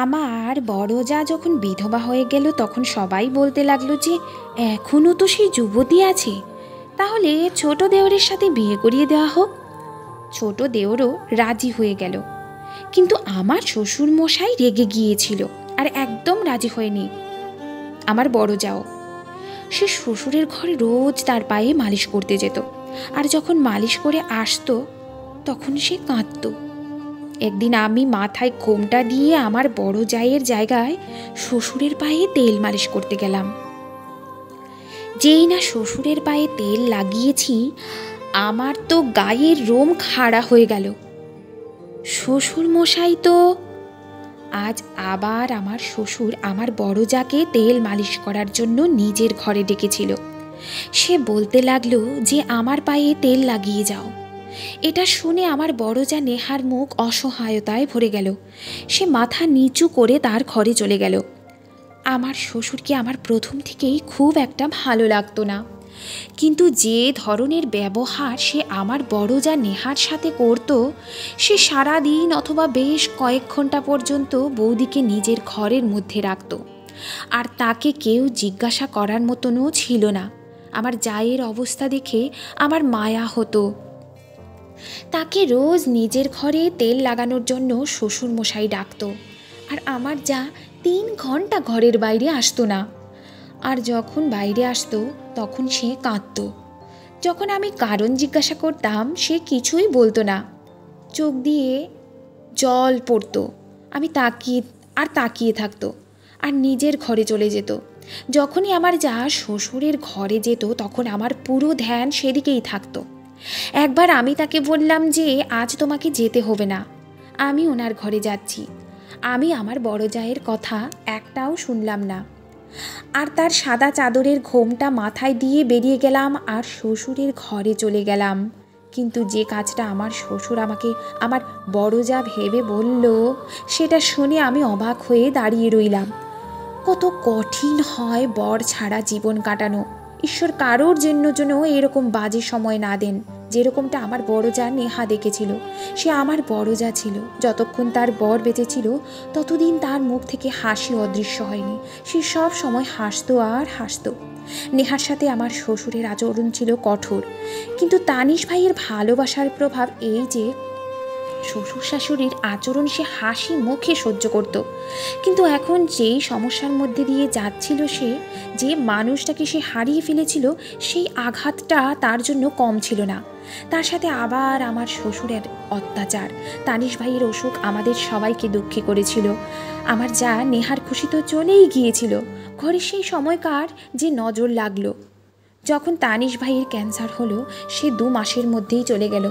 আমার বড় যা যখন বিধবা হয়ে গেল তখন সবাই বলতে লাগলো যে এখনও তো সেই যুবতী আছে, তাহলে ছোট দেওরের সাথে বিয়ে করিয়ে দেওয়া হোক। ছোট দেওরও রাজি হয়ে গেল, কিন্তু আমার শ্বশুর মশাই রেগে গিয়েছিল আর একদম রাজি হয়নি। আমার বড় যাও, সে শ্বশুরের ঘরে রোজ তার পায়ে মালিশ করতে যেত, আর যখন মালিশ করে আসতো তখন সে কাঁদত। একদিন আমি মাথায় ঘোমটা দিয়ে আমার বড় জায়ের জায়গায় শ্বশুরের পায়ে তেল মালিশ করতে গেলাম। যেই না শ্বশুরের পায়ে তেল লাগিয়েছি, আমার তো গায়ের রোম খাড়া হয়ে গেল। শ্বশুর মশাই তো আজ আবার আমার শ্বশুর আমার বড় জাকে তেল মালিশ করার জন্য নিজের ঘরে ডেকেছিল। সে বলতে লাগলো যে আমার পায়ে তেল লাগিয়ে যাও। এটা শুনে আমার বড় যা নেহার মুখ অসহায়তায় ভরে গেল। সে মাথা নিচু করে তার ঘরে চলে গেল। আমার শ্বশুরকে আমার প্রথম থেকেই খুব একটা ভালো লাগতো না, কিন্তু যে ধরনের ব্যবহার সে আমার বড় যা নেহার সাথে করত, সে সারাদিন অথবা বেশ কয়েক ঘন্টা পর্যন্ত বৌদিকে নিজের ঘরের মধ্যে রাখত, আর তাকে কেউ জিজ্ঞাসা করার মতনও ছিল না। আমার জায়ের অবস্থা দেখে আমার মায়া হতো। তাকে রোজ নিজের ঘরে তেল লাগানোর জন্য শ্বশুর মশাই ডাকত, আর আমার যা 3 ঘন্টা ঘরের বাইরে আসতো না। আর যখন বাইরে আসতো তখন সে কাঁদত। যখন আমি কারণ জিজ্ঞাসা করতাম সে কিছুই বলতো না, চোখ দিয়ে জল পড়তো। আমি তাকিয়ে থাকতো আর নিজের ঘরে চলে যেত। যখনই আমার যা শ্বশুরের ঘরে যেত তখন আমার পুরো ধ্যান সেদিকেই থাকতো। একবার আমি তাকে বললাম যে আজ তোমাকে যেতে হবে না, আমি ওনার ঘরে যাচ্ছি। আমি আমার বড় জায়ের কথা একটাও শুনলাম না, আর তার সাদা চাদরের ঘোমটা মাথায় দিয়ে বেরিয়ে গেলাম আর শ্বশুরের ঘরে চলে গেলাম। কিন্তু যে কাজটা আমার শ্বশুর আমাকে আমার বড় যা ভেবে বলল, সেটা শুনে আমি অবাক হয়ে দাঁড়িয়ে রইলাম। কত কঠিন হয় বর ছাড়া জীবন কাটানো। ঈশ্বর কারোর জন্য এরকম বাজে সময় না দেন, যেরকমটা আমার বড় যা নেহা দেখেছিল। সে আমার বড় যা ছিল। যতক্ষণ তার বর বেঁচে ছিল ততদিন তার মুখ থেকে হাসি অদৃশ্য হয়নি। সে সব সময় হাসতো আর হাসতো। নেহার সাথে আমার শ্বশুরের আচরণ ছিল কঠোর, কিন্তু তানিশ ভাইয়ের ভালোবাসার প্রভাব এই যে শ্বশুর শাশুড়ির আচরণ সে হাসি মুখে সহ্য করত। কিন্তু এখন যেই সমস্যার মধ্যে দিয়ে যাচ্ছিল, সে যে মানুষটাকে সে হারিয়ে ফেলেছিল, সেই আঘাতটা তার জন্য কম ছিল না। তার সাথে আবার আমার শ্বশুরের অত্যাচার, তানিশ ভাইয়ের অসুখ আমাদের সবাইকে দুঃখী করেছিল। আমার যা নেহার খুশি তো চলেই গিয়েছিল, ঘরে সেই সময়কার যে নজর লাগলো। যখন তানিশ ভাইয়ের ক্যান্সার হলো, সে 2 মাসের মধ্যেই চলে গেল,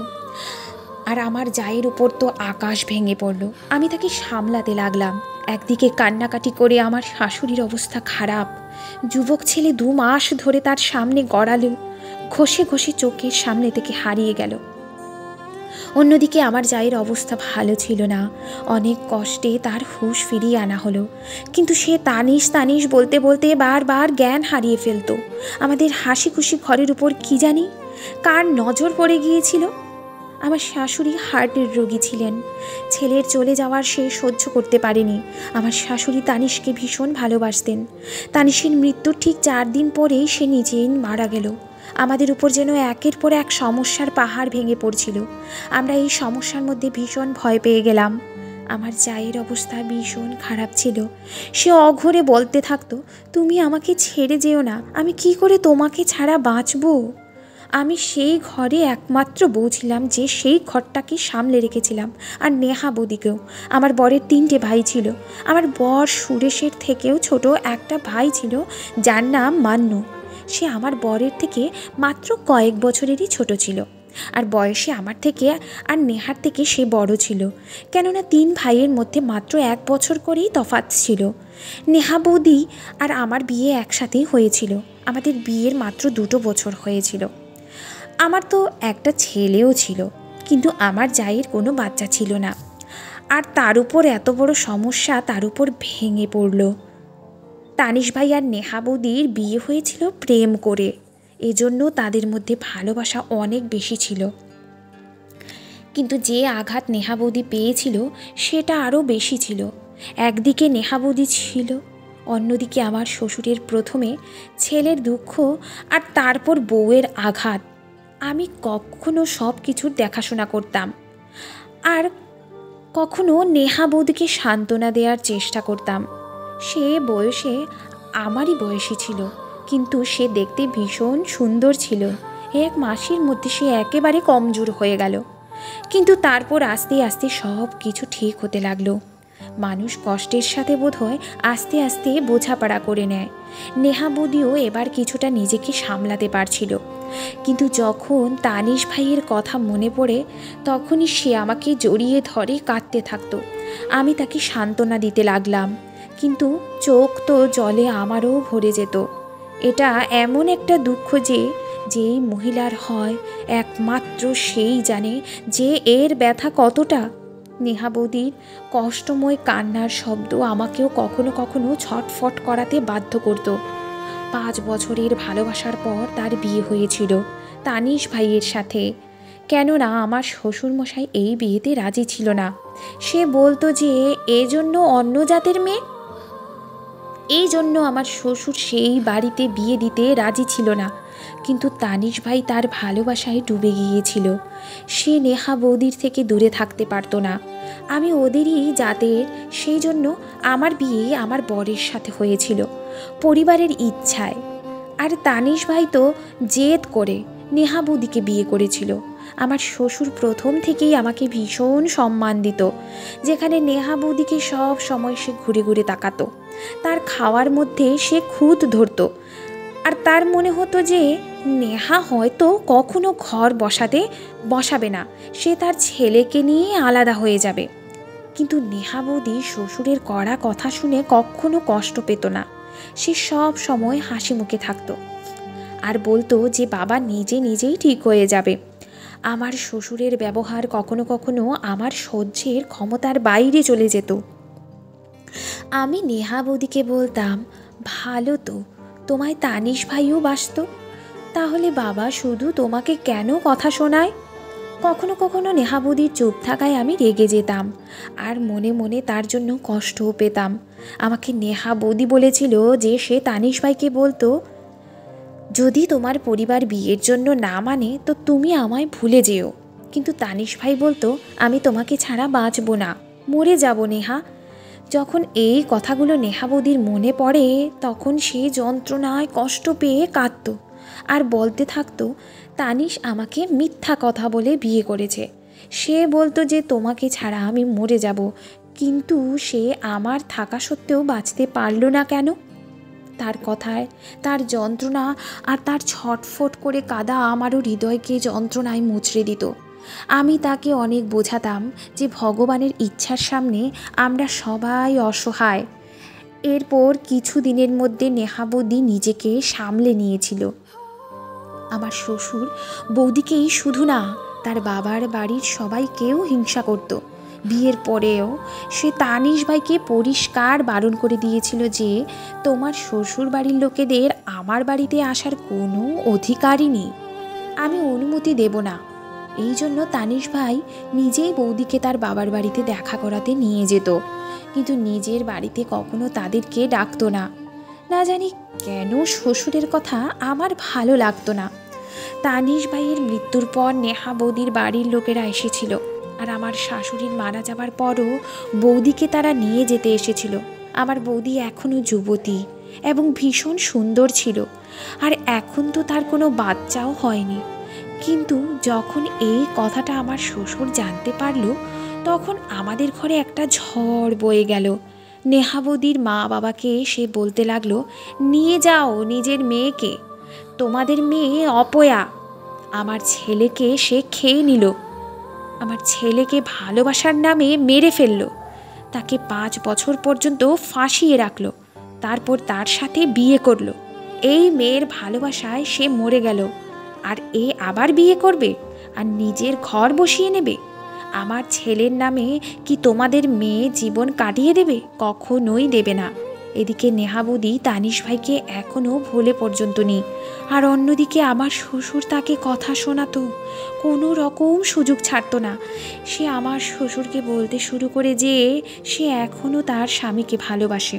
আর আমার জায়ের উপর তো আকাশ ভেঙে পড়ল। আমি তাকে সামলাতে লাগলাম। একদিকে কান্নাকাটি করে আমার শাশুড়ির অবস্থা খারাপ। যুবক ছেলে 2 মাস ধরে তার সামনে গড়ালো, ঘষে ঘষে চোখের সামনে থেকে হারিয়ে গেল। অন্যদিকে আমার জায়ের অবস্থা ভালো ছিল না। অনেক কষ্টে তার হুঁশ ফিরিয়ে আনা হলো, কিন্তু সে তানিশ বলতে বলতে বারবার জ্ঞান হারিয়ে ফেলত। আমাদের হাসি খুশি ঘরের উপর কি জানি কার নজর পড়ে গিয়েছিল। আমার শাশুড়ি হার্টের রোগী ছিলেন। ছেলের চলে যাওয়ার সে সহ্য করতে পারেনি। আমার শাশুড়ি তানিশকে ভীষণ ভালোবাসতেন। তানিশের মৃত্যুর ঠিক 4 দিন পরেই সে নিজেই মারা গেল। আমাদের উপর যেন একের পর এক সমস্যার পাহাড় ভেঙে পড়ছিল। আমরা এই সমস্যার মধ্যে ভীষণ ভয় পেয়ে গেলাম। আমার জায়ের অবস্থা ভীষণ খারাপ ছিল। সে অঘরে বলতে থাকতো, তুমি আমাকে ছেড়ে যেও না, আমি কি করে তোমাকে ছাড়া বাঁচবো। আমি সেই ঘরে একমাত্র বউ ছিলাম যে সেই ঘরটাকে সামলে রেখেছিলাম, আর নেহা বৌদিকেও। আমার বরের 3টে ভাই ছিল। আমার বর সুরেশের থেকেও ছোট একটা ভাই ছিল, যার নাম মান্নু। সে আমার বরের থেকে মাত্র কয়েক বছরেরই ছোট ছিল, আর বয়সে আমার থেকে আর নেহার থেকে সে বড় ছিল, কেননা 3 ভাইয়ের মধ্যে মাত্র 1 বছর করেই তফাৎ ছিল। নেহা বৌদি আর আমার বিয়ে একসাথেই হয়েছিল। আমাদের বিয়ের মাত্র 2 বছর হয়েছিল। আমার তো একটা ছেলেও ছিল, কিন্তু আমার জায়ের কোনো বাচ্চা ছিল না। আর তার উপর এত বড় সমস্যা তার উপর ভেঙে পড়ল। তানিশ ভাই আর নেহা বৌদির বিয়ে হয়েছিল প্রেম করে, এজন্য তাদের মধ্যে ভালোবাসা অনেক বেশি ছিল। কিন্তু যে আঘাত নেহা বৌদি পেয়েছিল সেটা আরও বেশি ছিল। একদিকে নেহা বৌদি ছিল, অন্যদিকে আমার শ্বশুরের প্রথমে ছেলের দুঃখ আর তারপর বউয়ের আঘাত। আমি কখনো সব কিছুর দেখাশোনা করতাম, আর কখনো নেহা বৌদিকে সান্ত্বনা দেওয়ার চেষ্টা করতাম। সে বয়সে আমারই বয়সী ছিল, কিন্তু সে দেখতে ভীষণ সুন্দর ছিল। 1 মাসের মধ্যে সে একেবারে কমজোর হয়ে গেল, কিন্তু তারপর আস্তে আস্তে সব কিছু ঠিক হতে লাগলো। মানুষ কষ্টের সাথে বোধহয় আস্তে আস্তে বোঝাপড়া করে নেয়। নেহা বৌদিও এবার কিছুটা নিজেকে সামলাতে পারছিল, কিন্তু যখন তানিশ ভাইয়ের কথা মনে পড়ে তখনই সে আমাকে জড়িয়ে ধরে কাঁদতে থাকতো। আমি তাকে সান্ত্বনা দিতে লাগলাম, কিন্তু চোখ তো জলে আমারও ভরে যেত। এটা এমন একটা দুঃখ যে যেই মহিলার হয় একমাত্র সেই জানে যে এর ব্যথা কতটা। নেহা বৌদির কষ্টময় কান্নার শব্দ আমাকেও কখনো কখনো ছটফট করাতে বাধ্য করত। 5 বছরের ভালোবাসার পর তার বিয়ে হয়েছিল তানিশ ভাইয়ের সাথে। কেননা আমার শ্বশুরমশাই এই বিয়েতে রাজি ছিল না। সে বলতো যে এজন্য অন্য জাতের মেয়ে, এই জন্য আমার শ্বশুর সেই বাড়িতে বিয়ে দিতে রাজি ছিল না। কিন্তু তানিশ ভাই তার ভালোবাসায় ডুবে গিয়েছিল। সে নেহা বৌদির থেকে দূরে থাকতে পারতো না। আমি ওদেরই জাতের, সেই জন্য আমার বিয়ে আমার বরের সাথে হয়েছিল পরিবারের ইচ্ছায়। আর তানিশ ভাই তো জেদ করে নেহা বৌদিকে বিয়ে করেছিল। আমার শ্বশুর প্রথম থেকেই আমাকে ভীষণ সম্মান দিত, যেখানে নেহা বৌদিকে সব সময় সে ঘুরে ঘুরে তাকাতো। তার খাওয়ার মধ্যে সে খুঁত ধরত, আর তার মনে হতো যে নেহা হয়তো কখনো ঘর বসাবে না, সে তার ছেলেকে নিয়ে আলাদা হয়ে যাবে। কিন্তু নেহা বৌদি শ্বশুরের কড়া কথা শুনে কখনো কষ্ট পেত না। সে সব সময় হাসি মুখে থাকতো আর বলতো যে বাবা নিজে নিজেই ঠিক হয়ে যাবে। আমার শ্বশুরের ব্যবহার কখনো কখনো আমার সহ্যের ক্ষমতার বাইরে চলে যেত। আমি নেহা বৌদিকে বলতাম, ভালো তো, তোমায় তানিশ ভাইও বাসত, তাহলে বাবা শুধু তোমাকে কেন কথা শোনায়? কখনো কখনো নেহা বৌদির চুপ থাকায় আমি রেগে যেতাম, আর মনে মনে তার জন্য কষ্টও পেতাম। আমাকে নেহা বৌদি বলেছিল যে সে তানিশ ভাইকে বলতো, যদি তোমার পরিবার বিয়ের জন্য না মানে তো তুমি আমায় ভুলে যেও। কিন্তু তানিশ ভাই বলতো, আমি তোমাকে ছাড়া বাঁচব না, মরে যাব নেহা। যখন এই কথাগুলো নেহা বৌদির মনে পড়ে তখন সে যন্ত্রণায় কষ্ট পেয়ে কাঁদত আর বলতে থাকতো, তানিশ আমাকে মিথ্যা কথা বলে বিয়ে করেছে। সে বলতো যে তোমাকে ছাড়া আমি মরে যাব, কিন্তু সে আমার থাকা সত্ত্বেও বাঁচতে পারল না কেন? তার কথায় তার যন্ত্রণা আর তার ছটফট করে কাঁদা আমারও হৃদয়কে যন্ত্রণায় মুচড়ে দিত। আমি তাকে অনেক বোঝাতাম যে ভগবানের ইচ্ছার সামনে আমরা সবাই অসহায়। এরপর কিছু দিনের মধ্যে নেহা বৌদি নিজেকে সামলে নিয়েছিল। আমার শ্বশুর বৌদিকেই শুধু না, তার বাবার বাড়ির সবাইকেও হিংসা করত। বিয়ের পরেও সে তানিশ ভাইকে পরিষ্কার বারণ করে দিয়েছিল যে তোমার শ্বশুর বাড়ির লোকেদের আমার বাড়িতে আসার কোনো অধিকারই নেই, আমি অনুমতি দেব না। এই জন্য তানিশ ভাই নিজেই বৌদিকে তার বাবার বাড়িতে দেখা করাতে নিয়ে যেত, কিন্তু নিজের বাড়িতে কখনো তাদেরকে ডাকতো না। না জানি কেন শ্বশুরের কথা আমার ভালো লাগতো না। তানিশ ভাইয়ের মৃত্যুর পর নেহা বৌদির বাড়ির লোকেরা এসেছিল, আর আমার শাশুড়ির মারা যাবার পরও বৌদিকে তারা নিয়ে যেতে এসেছিল। আমার বৌদি এখনও যুবতী এবং ভীষণ সুন্দর ছিল, আর এখন তো তার কোনো বাচ্চাও হয়নি। কিন্তু যখন এই কথাটা আমার শ্বশুর জানতে পারল তখন আমাদের ঘরে একটা ঝড় বয়ে গেল। নেহা বৌদির মা বাবাকে সে বলতে লাগলো, নিয়ে যাও নিজের মেয়েকে, তোমাদের মেয়ে অপয়া। আমার ছেলেকে সে খেয়ে নিল, আমার ছেলেকে ভালোবাসার নামে মেরে ফেলল, তাকে 5 বছর পর্যন্ত ফাঁসিয়ে রাখলো, তারপর তার সাথে বিয়ে করলো। এই মেয়ের ভালোবাসায় সে মরে গেল, আর এ আবার বিয়ে করবে আর নিজের ঘর বসিয়ে নেবে। আমার ছেলের নামে কি তোমাদের মেয়ে জীবন কাটিয়ে দেবে? কখনোই দেবে না। এদিকে নেহা বৌদি তানিশ ভাইকে এখনও ভোলে পর্যন্ত নেই, আর অন্যদিকে আমার শ্বশুর তাকে কথা শোনাতো, কোনো রকম সুযোগ ছাড়তো না। সে আমার শ্বশুরকে বলতে শুরু করে যে সে এখনও তার স্বামীকে ভালোবাসে,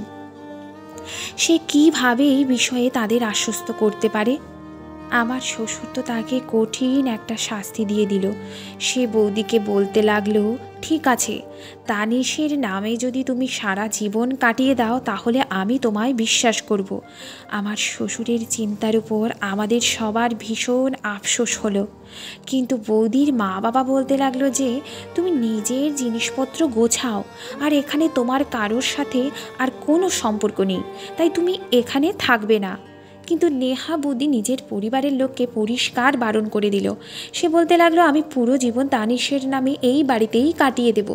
সে কীভাবে এই বিষয়ে তাদের আশ্বস্ত করতে পারে। আমার শ্বশুর তো তাকে কঠিন একটা শাস্তি দিয়ে দিল। সে বৌদিকে বলতে লাগলো, ঠিক আছে, তানিশের নামে যদি তুমি সারা জীবন কাটিয়ে দাও তাহলে আমি তোমায় বিশ্বাস করব। আমার শ্বশুরের চিন্তার উপর আমাদের সবার ভীষণ আফসোস হলো। কিন্তু বৌদির মা বাবা বলতে লাগলো যে তুমি নিজের জিনিসপত্র গোছাও, আর এখানে তোমার কারোর সাথে আর কোনো সম্পর্ক নেই, তাই তুমি এখানে থাকবে না। কিন্তু নেহা বৌদি নিজের পরিবারের লোককে পরিষ্কার বারণ করে দিল। সে বলতে লাগলো, আমি পুরো জীবন তানিশের নামে এই বাড়িতেই কাটিয়ে দেব,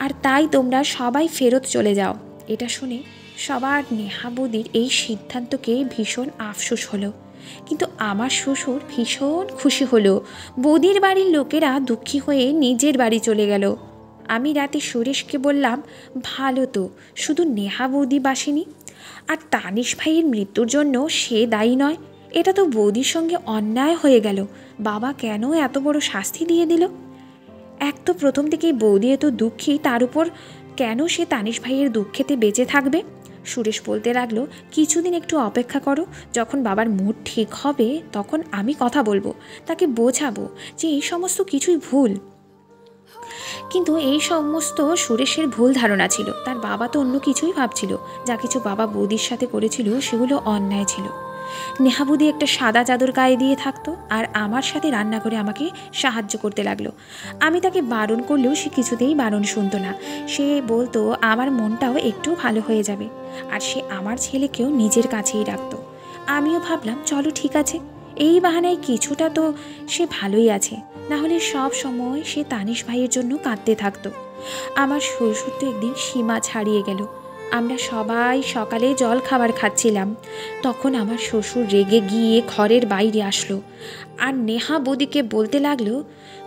আর তাই তোমরা সবাই ফেরত চলে যাও। এটা শুনে সবার নেহা বৌদির এই সিদ্ধান্তকে ভীষণ আফসোস হলো, কিন্তু আমার শ্বশুর ভীষণ খুশি হলো। বৌদির বাড়ির লোকেরা দুঃখী হয়ে নিজের বাড়ি চলে গেল। আমি রাতে সুরেশকে বললাম, ভালো তো, শুধু নেহা বৌদি বাসেনি, আর তানিশ ভাইয়ের মৃত্যুর জন্য সে দায়ী নয়। এটা তো বৌদির সঙ্গে অন্যায় হয়ে গেল। বাবা কেন এত বড় শাস্তি দিয়ে দিল? এক তো প্রথম থেকেই বৌদি এত দুঃখী, তার উপর কেন সে তানিশ ভাইয়ের দুঃখেতে বেঁচে থাকবে? সুরেশ বলতে লাগলো, কিছুদিন একটু অপেক্ষা করো, যখন বাবার মুড ঠিক হবে তখন আমি কথা বলবো, তাকে বোঝাবো যে এই সমস্ত কিছুই ভুল। কিন্তু এই সমস্ত সুরেশের ভুল ধারণা ছিল। তার বাবা তো অন্য কিছুই ভাবছিল। যা কিছু বাবা বৌদির সাথে করেছিল সেগুলো অন্যায় ছিল। নেহা বৌদি একটা সাদা চাদর গায়ে দিয়ে থাকতো, আর আমার সাথে রান্না করে আমাকে সাহায্য করতে লাগলো। আমি তাকে বারণ করলেও সে কিছুতেই বারণ শুনতো না। সে বলতো আমার মনটাও একটু ভালো হয়ে যাবে, আর সে আমার ছেলেকেও নিজের কাছেই রাখতো। আমিও ভাবলাম চলো ঠিক আছে, এই বাহানায় কিছুটা তো সে ভালোই আছে, না হলে সব সময় সে তানিশ ভাইয়ের জন্য কাঁদতে থাকতো। আমার শ্বশুর তো একদিন সীমা ছাড়িয়ে গেল। আমরা সবাই সকালে জল খাবার খাচ্ছিলাম, তখন আমার শ্বশুর রেগে গিয়ে ঘরের বাইরে আসলো, আর নেহা বৌদিকে বলতে লাগলো,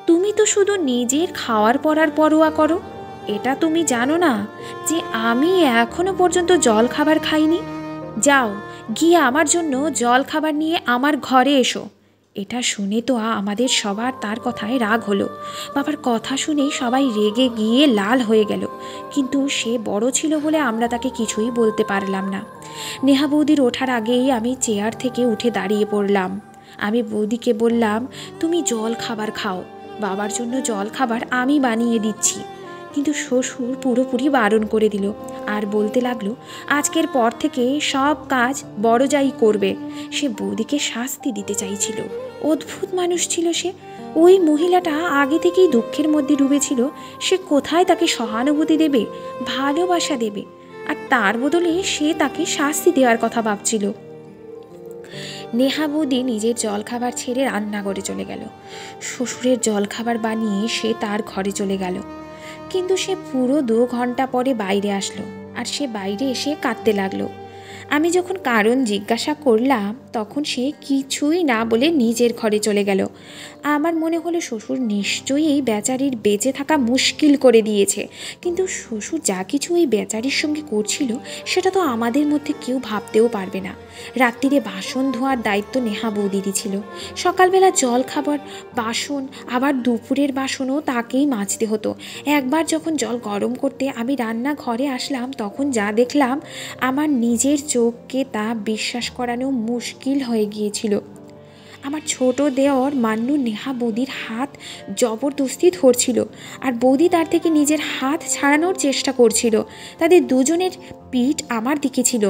তুমি তো শুধু নিজের খাওয়ার পরার পরোয়া করো, এটা তুমি জানো না যে আমি এখনো পর্যন্ত জল খাবার খাইনি? যাও, গিয়ে আমার জন্য জল খাবার নিয়ে আমার ঘরে এসো। এটা শুনে তো আমাদের সবার তার কথায় রাগ হলো। বাবার কথা শুনে সবাই রেগে গিয়ে লাল হয়ে গেল, কিন্তু সে বড় ছিল বলে আমরা তাকে কিছুই বলতে পারলাম না। নেহা বৌদির ওঠার আগেই আমি চেয়ার থেকে উঠে দাঁড়িয়ে পড়লাম। আমি বৌদিকে বললাম, তুমি জল খাবার খাও, বাবার জন্য জল খাবার আমি বানিয়ে দিচ্ছি। কিন্তু শ্বশুর পুরোপুরি বারণ করে দিল, আর বলতে লাগলো, আজকের পর থেকে সব কাজ বড় যাই করবে। সে বৌদিকে শাস্তি দিতে চাইছিল। অদ্ভুত মানুষ ছিল সে। ওই মহিলাটা আগে থেকেই দুঃখের মধ্যে ডুবেছিল। সে কোথায় তাকে সহানুভূতি দেবে, ভালোবাসা দেবে? আর তার বদলে সে তাকে শাস্তি দেওয়ার কথা ভাবছিল। নেহা বৌদি নিজের জলখাবার ছেড়ে রান্নাঘরে চলে গেল। শ্বশুরের জলখাবার বানিয়ে সে তার ঘরে চলে গেল, কিন্তু সে পুরো 2 ঘন্টা পরে বাইরে আসলো, আর সে বাইরে এসে কাঁদতে লাগলো। আমি যখন কারণ জিজ্ঞাসা করলাম তখন সে কিছুই না বলে নিজের ঘরে চলে গেল। আমার মনে হলো শ্বশুর নিশ্চয়ই এই বেচারির বেঁচে থাকা মুশকিল করে দিয়েছে, কিন্তু শ্বশুর যা কিছু এই বেচারির সঙ্গে করছিল সেটা তো আমাদের মধ্যে কেউ ভাবতেও পারবে না। রাত্রিরে বাসন ধোয়ার দায়িত্ব নেহা বৌদিরই ছিল। সকালবেলা জল খাবার বাসন, আবার দুপুরের বাসনও তাকেই মাজতে হতো। একবার যখন জল গরম করতে আমি রান্নাঘরে আসলাম তখন যা দেখলাম আমার নিজের চোখকে তা বিশ্বাস করানো মুশকিল হয়ে গিয়েছিল। আমার ছোট দেওর মান্নু নেহা বৌদির হাত জবরদস্তি ধরছিল, আর বৌদি তার থেকে নিজের হাত ছাড়ানোর চেষ্টা করছিল। তাদের দুজনের পিঠ আমার দিকে ছিল।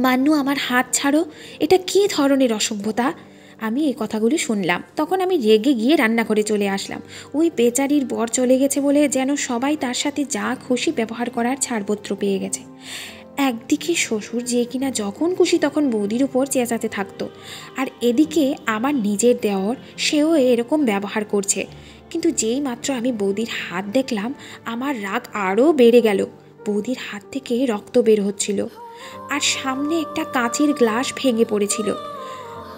মান্নু, আমার হাত ছাড়ো, এটা কী ধরনের অসভ্যতা? আমি এই কথাগুলি শুনলাম, তখন আমি রেগে গিয়ে রান্নাঘরে চলে আসলাম। ওই বেচারির বর চলে গেছে বলে যেন সবাই তার সাথে যা খুশি ব্যবহার করার ছাড়পত্র পেয়ে গেছে। একদিকে শ্বশুর যে কিনা যখন খুশি তখন বৌদির উপর চেঁচাতে থাকতো, আর এদিকে আমার নিজের দেওর, সেও এরকম ব্যবহার করছে। কিন্তু যেই মাত্র আমি বৌদির হাত দেখলাম আমার রাগ আরও বেড়ে গেল। বৌদির হাত থেকে রক্ত বের হচ্ছিল, আর সামনে একটা কাঁচের গ্লাস ভেঙে পড়েছিল।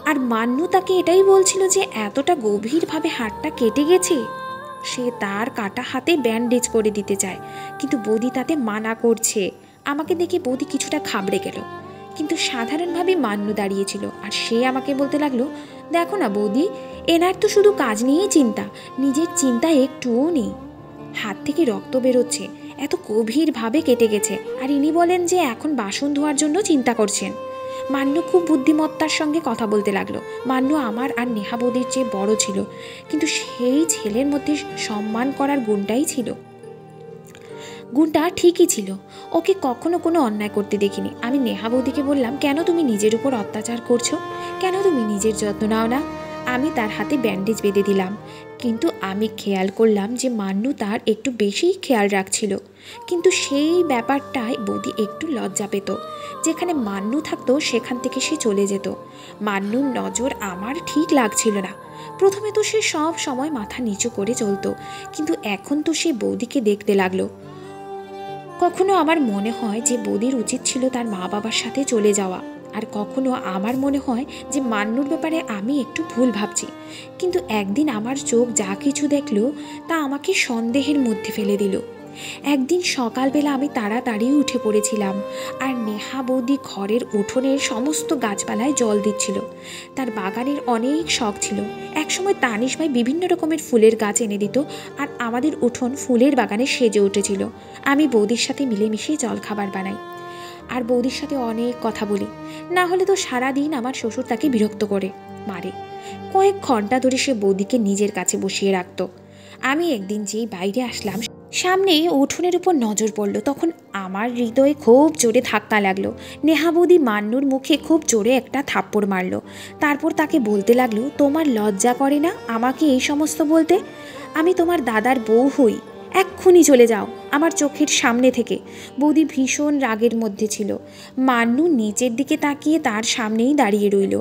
আর মান্নু তাকে এটাই বলছিল যে এতটা গভীরভাবে হাতটা কেটে গেছে। সে তার কাটা হাতে ব্যান্ডেজ করে দিতে চায়, কিন্তু বৌদি তাতে মানা করছে। আমাকে দেখে বৌদি কিছুটা ঘাবড়ে গেল, কিন্তু সাধারণভাবে মান্নু দাঁড়িয়েছিল আর সে আমাকে বলতে লাগলো, দেখো না বৌদি, এনার তো শুধু কাজ নিয়েই চিন্তা, নিজের চিন্তা একটুও নেই। হাত থেকে রক্ত বেরোচ্ছে, এত গভীরভাবে কেটে গেছে, আর ইনি বলেন যে এখন বাসন ধোয়ার জন্য চিন্তা করছেন। মান্নু খুব বুদ্ধিমত্তার সঙ্গে কথা বলতে লাগলো। মান্নু আমার আর নেহা বৌদির চেয়ে বড় ছিল, কিন্তু সেই ছেলের মধ্যে সম্মান করার গুণটাই ছিল, গুণটা ঠিকই ছিল। ওকে কখনো কোনো অন্যায় করতে দেখিনি। আমি নেহা বৌদিকে বললাম, কেন তুমি নিজের উপর অত্যাচার করছো? কেন তুমি নিজের যত্ন নাও না? আমি তার হাতে ব্যান্ডেজ বেঁধে দিলাম, কিন্তু আমি খেয়াল করলাম যে মান্নু তার একটু বেশিই খেয়াল রাখছিল। কিন্তু সেই ব্যাপারটায় বৌদি একটু লজ্জা পেত। যেখানে মান্নু থাকতো সেখান থেকে সে চলে যেত। মান্নুর নজর আমার ঠিক লাগছিল না। প্রথমে তো সে সব সময় মাথা নিচু করে চলতো, কিন্তু এখন তো সে বৌদিকে দেখতে লাগলো। কখনো আমার মনে হয় যে বৌদির উচিত ছিল তার মা বাবার সাথে চলে যাওয়া, আর কখনো আমার মনে হয় যে মান্নুর ব্যাপারে আমি একটু ভুল ভাবছি। কিন্তু একদিন আমার চোখ যা কিছু দেখলো তা আমাকে সন্দেহের মধ্যে ফেলে দিল। একদিন সকালবেলা আমি তাড়াতাড়ি উঠে পড়েছিলাম, আর নেহা বৌদি ঘরের উঠোনের সমস্ত গাছপালায় জল দিচ্ছিল। তার বাগানের অনেক শখ ছিল। একসময় তানিশ ভাই বিভিন্ন রকমের ফুলের গাছ এনে দিত, আর আমাদের উঠোন ফুলের বাগানে সেজে উঠেছিল। আমি বৌদির সাথে মিলেমিশে জল খাবার বানাই, আর বৌদির সাথে অনেক কথা বলি। না হলে তো সারাদিন আমার শ্বশুর তাকে বিরক্ত করে মারে। কয়েক ঘন্টা ধরে সে বৌদিকে নিজের কাছে বসিয়ে রাখত। আমি একদিন যেই বাইরে আসলাম, সামনে উঠোনের উপর নজর পড়ল। তখন আমার হৃদয়ে খুব জোরে ধাক্কা লাগলো। নেহা বৌদি মান্নুর মুখে খুব জোরে একটা থাপ্পড় মারল। তারপর তাকে বলতে লাগলো, তোমার লজ্জা করে না আমাকে এই সমস্ত বলতে? আমি তোমার দাদার বউ হই, এক্ষুনি চলে যাও আমার চোখের সামনে থেকে। বৌদি ভীষণ রাগের মধ্যে ছিল। মান্নু নিচের দিকে তাকিয়ে তার সামনেই দাঁড়িয়ে রইল।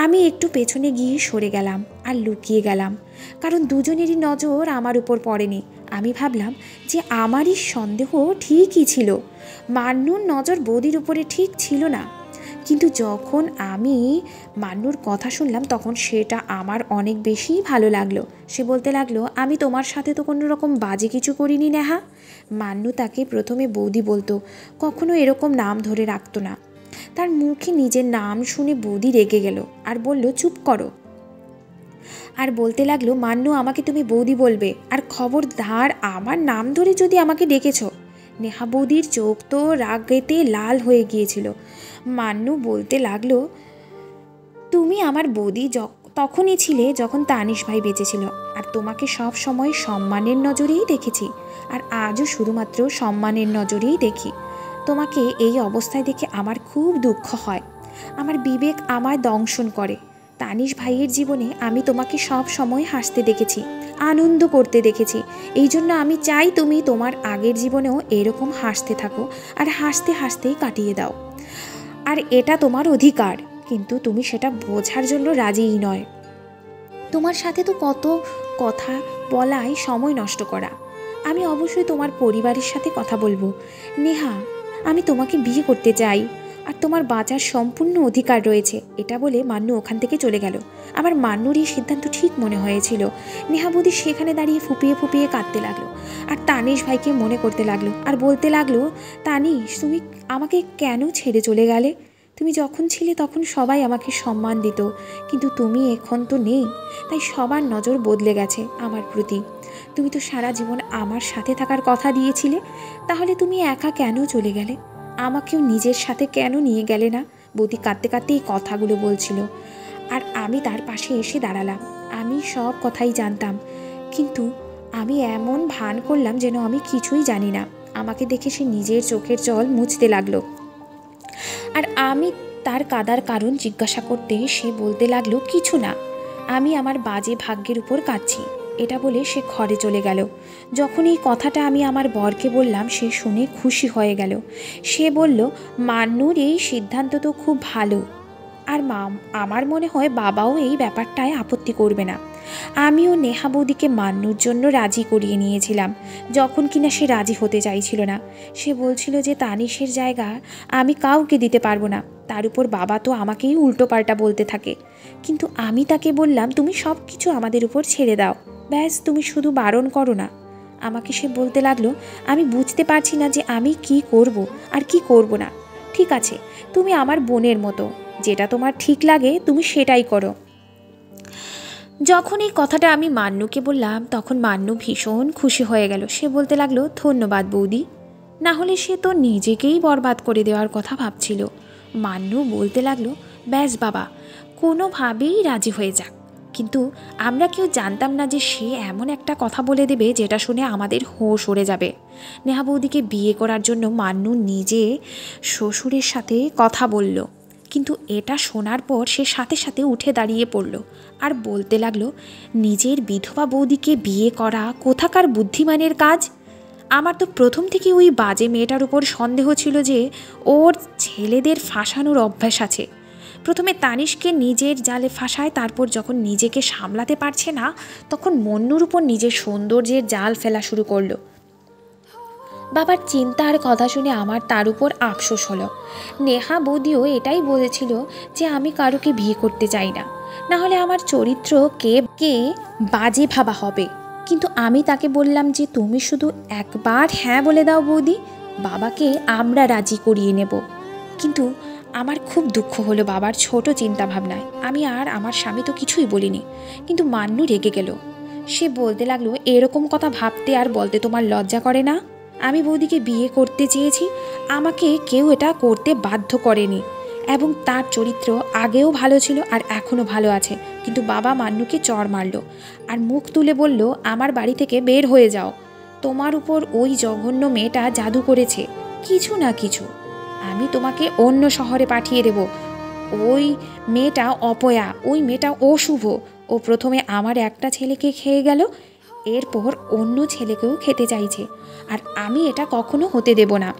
আমি একটু পেছনে গিয়ে সরে গেলাম আর লুকিয়ে গেলাম, কারণ দুজনেরই নজর আমার উপর পড়েনি। আমি ভাবলাম যে আমারই সন্দেহ ঠিকই ছিল, মান্নুর নজর বৌদির উপরে ঠিক ছিল না। কিন্তু যখন আমি মান্নুর কথা শুনলাম তখন সেটা আমার অনেক বেশি ভালো লাগলো। সে বলতে লাগলো, আমি তোমার সাথে তো কোনো রকম বাজে কিছু করিনি নেহা। মান্নু তাকে প্রথমে বৌদি বলতো, কখনো এরকম নাম ধরে রাখতো না। তার মুখে নিজের নাম শুনে বৌদি রেগে গেল আর বলল, চুপ করো। আর বলতে লাগলো, মান্নু আমাকে তুমি বৌদি বলবে, আর খবরদার আমার নাম ধরে যদি আমাকে ডেকেছো। নেহা বৌদির চোখ তো রাগেতে লাল হয়ে গিয়েছিল। মান্নু বলতে লাগলো, তুমি আমার বৌদি তখনই ছিলে যখন তানিশ ভাই বেঁচে ছিল, আর তোমাকে সব সময় সম্মানের নজরেই দেখেছি, আর আজও শুধুমাত্র সম্মানের নজরেই দেখি। তোমাকে এই অবস্থায় দেখে আমার খুব দুঃখ হয়। আমার বিবেক আমায় দংশন করে। তানিশ ভাইয়ের জীবনে আমি তোমাকে সব সময় হাসতে দেখেছি, আনন্দ করতে দেখেছি। এই জন্য আমি চাই তুমি তোমার আগের জীবনেও এরকম হাসতে থাকো, আর হাসতে হাসতেই কাটিয়ে দাও। আর এটা তোমার অধিকার, কিন্তু তুমি সেটা বোঝার জন্য রাজিই নয়। তোমার সাথে তো কত কথা বলায় সময় নষ্ট করা। আমি অবশ্যই তোমার পরিবারের সাথে কথা বলবো। নেহা, আমি তোমাকে বিয়ে করতে চাই, আর তোমার বাঁচার সম্পূর্ণ অধিকার রয়েছে। এটা বলে মান্নু ওখান থেকে চলে গেল। আমার মান্নুর এই সিদ্ধান্ত ঠিক মনে হয়েছিল। নেহা বৌদি সেখানে দাঁড়িয়ে ফুপিয়ে ফুপিয়ে কাঁদতে লাগলো, আর তানিশ ভাইকে মনে করতে লাগলো, আর বলতে লাগলো, তানিশ, তুমি আমাকে কেন ছেড়ে চলে গেলে? তুমি যখন ছিলে তখন সবাই আমাকে সম্মান দিত, কিন্তু তুমি এখন তো নেই, তাই সবার নজর বদলে গেছে আমার প্রতি। তুমি তো সারা জীবন আমার সাথে থাকার কথা দিয়েছিলে, তাহলে তুমি একা কেন চলে গেলে? আমাকেও নিজের সাথে কেন নিয়ে গেলে না? বৌদি কাঁদতে কাঁদতে এই কথাগুলো বলছিল, আর আমি তার পাশে এসে দাঁড়ালাম। আমি সব কথাই জানতাম, কিন্তু আমি এমন ভান করলাম যেন আমি কিছুই জানি না। আমাকে দেখে সে নিজের চোখের জল মুছতে লাগলো, আর আমি তার কাদার কারণ জিজ্ঞাসা করতে সে বলতে লাগলো, কিছু না, আমি আমার বাজে ভাগ্যের উপর কাঁদছি। এটা বলে সে ঘরে চলে গেল। যখন এই কথাটা আমি আমার বরকে বললাম, সে শুনে খুশি হয়ে গেল। সে বলল, মান্নুর এই সিদ্ধান্ত তো খুব ভালো, আর আমার মনে হয় বাবাও এই ব্যাপারটায় আপত্তি করবে না। আমিও নেহা বৌদিকে মান্নুর জন্য রাজি করিয়ে নিয়েছিলাম, যখন কিনা সে রাজি হতে চাইছিল না। সে বলছিল যে তানিশের জায়গা আমি কাউকে দিতে পারবো না, তার উপর বাবা তো আমাকেই উল্টোপাল্টা বলতে থাকে। কিন্তু আমি তাকে বললাম, তুমি সব কিছু আমাদের উপর ছেড়ে দাও, ব্যাস তুমি শুধু বারণ করো না। আমাকে সে বলতে লাগলো, আমি বুঝতে পারছি না যে আমি কি করব আর কি করব না। ঠিক আছে, তুমি আমার বোনের মতো, যেটা তোমার ঠিক লাগে তুমি সেটাই করো। যখন এই কথাটা আমি মান্নুকে বললাম তখন মান্নু ভীষণ খুশি হয়ে গেল। সে বলতে লাগলো, ধন্যবাদ বৌদি, না হলে সে তো নিজেকেই বরবাদ করে দেওয়ার কথা ভাবছিল। মান্নু বলতে লাগলো, ব্যাস বাবা, কোনোভাবেই রাজি হয়ে যাক। কিন্তু আমরা কেউ জানতাম না যে সে এমন একটা কথা বলে দেবে যেটা শুনে আমাদের হোশ উড়ে যাবে। নেহা বৌদিকে বিয়ে করার জন্য মান্নু নিজে শ্বশুরের সাথে কথা বলল, কিন্তু এটা শোনার পর সে সাথে সাথে উঠে দাঁড়িয়ে পড়ল আর বলতে লাগলো, নিজের বিধবা বৌদিকে বিয়ে করা কোথাকার বুদ্ধিমানের কাজ। আমার তো প্রথম থেকে ওই বাজে মেয়েটার উপর সন্দেহ ছিল যে ওর ছেলেদের ফাঁসানোর অভ্যাস আছে। প্রথমে তানিশকে নিজের জালে ফাঁসায়, তারপর যখন নিজেকে সামলাতে পারছে না তখন মন্নুর উপর নিজের সৌন্দর্যের জাল ফেলা শুরু করলো। বাবার চিন্তার কথা শুনে আমার তার উপর আফসোস হলো। নেহা বৌদিও এটাই বলেছিল যে আমি কারোকে বিয়ে করতে চাই না, না হলে আমার চরিত্র কে বাজে ভাবা হবে। কিন্তু আমি তাকে বললাম যে তুমি শুধু একবার হ্যাঁ বলে দাও বৌদি, বাবাকে আমরা রাজি করিয়ে নেব। কিন্তু আমার খুব দুঃখ হলো বাবার ছোট চিন্তা ভাবনায়। আমি আর আমার স্বামী তো কিছুই বলিনি, কিন্তু মান্নু রেগে গেল। সে বলতে লাগলো, এরকম কথা ভাবতে আর বলতে তোমার লজ্জা করে না? আমি বৌদিকে বিয়ে করতে চেয়েছি, আমাকে কেউ এটা করতে বাধ্য করেনি, এবং তার চরিত্র আগেও ভালো ছিল আর এখনও ভালো আছে। কিন্তু বাবা মান্নুকে চড় মারল আর মুখ তুলে বলল, আমার বাড়ি থেকে বের হয়ে যাও, তোমার উপর ওই জঘন্য মেয়েটা জাদু করেছে কিছু না কিছু, আমি তোমাকে অন্য শহরে পাঠিয়ে দেব। ওই মেয়েটা অপয়া, ওই মেয়েটা অশুভ, ও প্রথমে আমার একটা ছেলেকে খেয়ে গেল, এরপর অন্য ছেলেকেও খেতে চাইছে, আর আমি এটা কখনো হতে দেব না।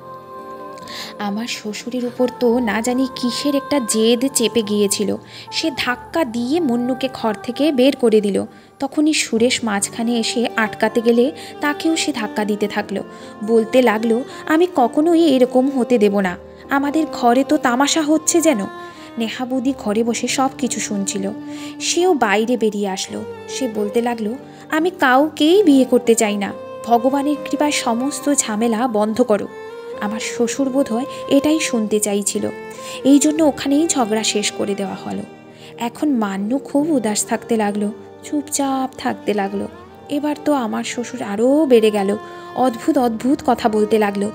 আমার শ্বশুরের উপর তো না জানি কিসের একটা জেদ চেপে গিয়েছিল। সে ধাক্কা দিয়ে মন্নুকে ঘর থেকে বের করে দিল। তখনই সুরেশ মাঝখানে এসে আটকাতে গেলে তাকেও সে ধাক্কা দিতে থাকলো। বলতে লাগলো, আমি কখনোই এরকম হতে দেব না, আমাদের ঘরে তো তামাশা হচ্ছে যেন। নেহা বৌদি ঘরে বসে সব কিছু শুনছিল। সেও বাইরে বেরিয়ে আসলো। সে বলতে লাগলো, আমি কাউকেই বিয়ে করতে চাই না, ভগবানের কৃপায় সমস্ত ঝামেলা বন্ধ করো। আমার শ্বশুর বোধহয় এটাই শুনতে চাইছিল, এই জন্য ওখানেই ঝগড়া শেষ করে দেওয়া হলো। এখন মান্নু খুব উদাস থাকতে লাগলো, চুপচাপ থাকতে লাগলো। এবার তো আমার শ্বশুর আরও বেড়ে গেল, অদ্ভুত অদ্ভুত কথা বলতে লাগলো।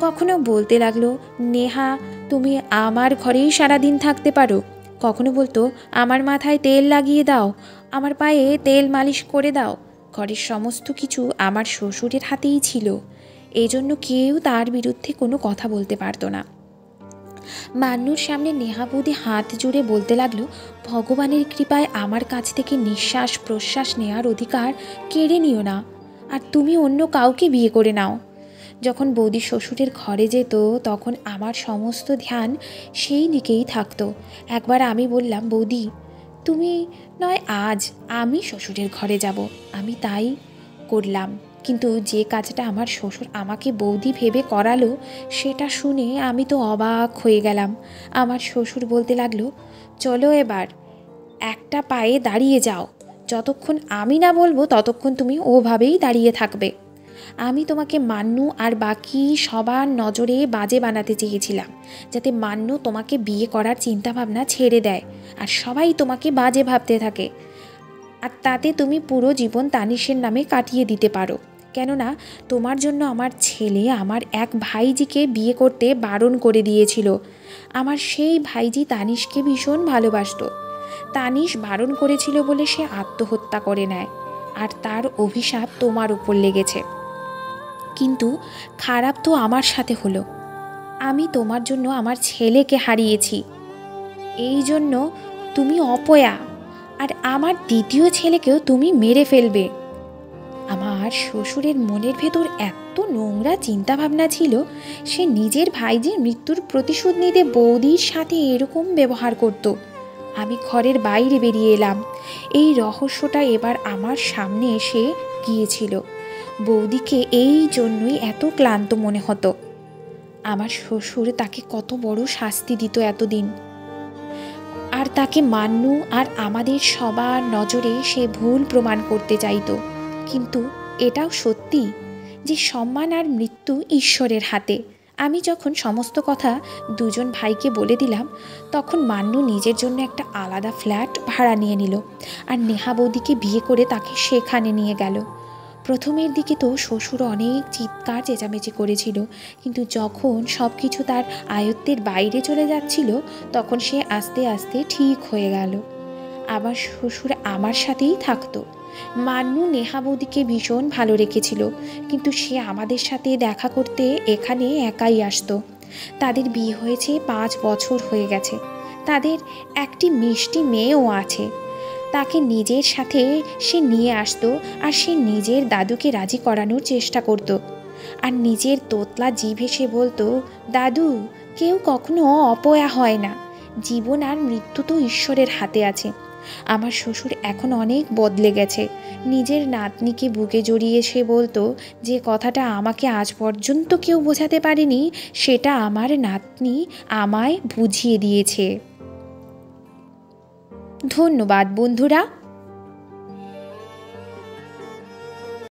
কখনো বলতে লাগলো, নেহা তুমি আমার ঘরেই সারাদিন থাকতে পারো। কখনো বলতো, আমার মাথায় তেল লাগিয়ে দাও, আমার পায়ে তেল মালিশ করে দাও। ঘরের সমস্ত কিছু আমার শ্বশুরের হাতেই ছিল, এই জন্য কেউ তার বিরুদ্ধে কোনো কথা বলতে পারতো না। মান্নুর সামনে নেহা বৌদি হাত জুড়ে বলতে লাগলো, ভগবানের কৃপায় আমার কাছ থেকে নিঃশ্বাস প্রশ্বাস নেওয়ার অধিকার কেড়ে নিও না, আর তুমি অন্য কাউকে বিয়ে করে নাও। যখন বৌদি শ্বশুরের ঘরে যেত তখন আমার সমস্ত ধ্যান সেই দিকেই থাকতো। একবার আমি বললাম, বৌদি তুমি নয় আজ আমি শ্বশুরের ঘরে যাব। আমি তাই করলাম, কিন্তু যে কাজটা আমার শ্বশুর আমাকে বৌদি ভেবে করালো সেটা শুনে আমি তো অবাক হয়ে গেলাম। আমার শ্বশুর বলতে লাগলো, চলো এবার একটা পায়ে দাঁড়িয়ে যাও, যতক্ষণ আমি না বলবো ততক্ষণ তুমি ওভাবেই দাঁড়িয়ে থাকবে। আমি তোমাকে মান্নু আর বাকি সবার নজরে বাজে বানাতে চেয়েছিলাম, যাতে মান্নু তোমাকে বিয়ে করার চিন্তাভাবনা ছেড়ে দেয় আর সবাই তোমাকে বাজে ভাবতে থাকে, আর তাতে তুমি পুরো জীবন তানিশের নামে কাটিয়ে দিতে পারো। কেননা তোমার জন্য আমার ছেলে আমার এক ভাইজিকে বিয়ে করতে বারণ করে দিয়েছিল। আমার সেই ভাইজি তানিশকে ভীষণ ভালোবাসতো। তানিশ বারণ করেছিল বলে সে আত্মহত্যা করে নেয়, আর তার অভিশাপ তোমার উপর লেগেছে। কিন্তু খারাপ তো আমার সাথে হলো, আমি তোমার জন্য আমার ছেলেকে হারিয়েছি, এই জন্য তুমি অপয়া, আর আমার দ্বিতীয় ছেলেকেও তুমি মেরে ফেলবে। আমার শ্বশুরের মনের ভেতর এত নোংরা চিন্তাভাবনা ছিল, সে নিজের ভাইজির মৃত্যুর প্রতিশোধ নিতে বৌদির সাথে এরকম ব্যবহার করত। আমি ঘরের বাইরে বেরিয়ে এলাম। এই রহস্যটা এবার আমার সামনে এসে গিয়েছিল। বৌদিকে এই জন্যই এত ক্লান্ত মনে হতো। আমার শ্বশুর তাকে কত বড় শাস্তি দিত এতদিন, আর তাকে মান্নু আর আমাদের সবার নজরে সে ভুল প্রমাণ করতে চাইতো। কিন্তু এটাও সত্যি যে সম্মান আর মৃত্যু ঈশ্বরের হাতে। আমি যখন সমস্ত কথা দুজন ভাইকে বলে দিলাম, তখন মান্নু নিজের জন্য একটা আলাদা ফ্ল্যাট ভাড়া নিয়ে নিল আর নেহা বৌদিকে বিয়ে করে তাকে সেখানে নিয়ে গেল। প্রথমের দিকে তো শ্বশুর অনেক চিৎকার চেঁচামেচি করেছিল, কিন্তু যখন সব কিছু তার আয়ত্তের বাইরে চলে যাচ্ছিল তখন সে আস্তে আস্তে ঠিক হয়ে গেল। আবার শ্বশুর আমার সাথেই থাকতো। মান্নু নেহা বৌদিকে ভীষণ ভালো রেখেছিল, কিন্তু সে আমাদের সাথে দেখা করতে এখানে একাই আসতো। তাদের বিয়ে হয়েছে 5 বছর হয়ে গেছে। তাদের একটি মিষ্টি মেয়েও আছে। তাকে নিজের সাথে সে নিয়ে আসতো আর সে নিজের দাদুকে রাজি করানোর চেষ্টা করত। আর নিজের তোতলা জিভে সে বলতো, দাদু, কেউ কখনো অপয়া হয় না, জীবন আর মৃত্যু তো ঈশ্বরের হাতে আছে। আমার শ্বশুর এখন অনেক বদলে গেছে। নিজের নাতনিকে বুকে জড়িয়ে সে বলতো, যে কথাটা আমাকে আজ পর্যন্ত কেউ বোঝাতে পারেনি সেটা আমার নাতনি আমায় বুঝিয়ে দিয়েছে। ধন্যবাদ বন্ধুরা।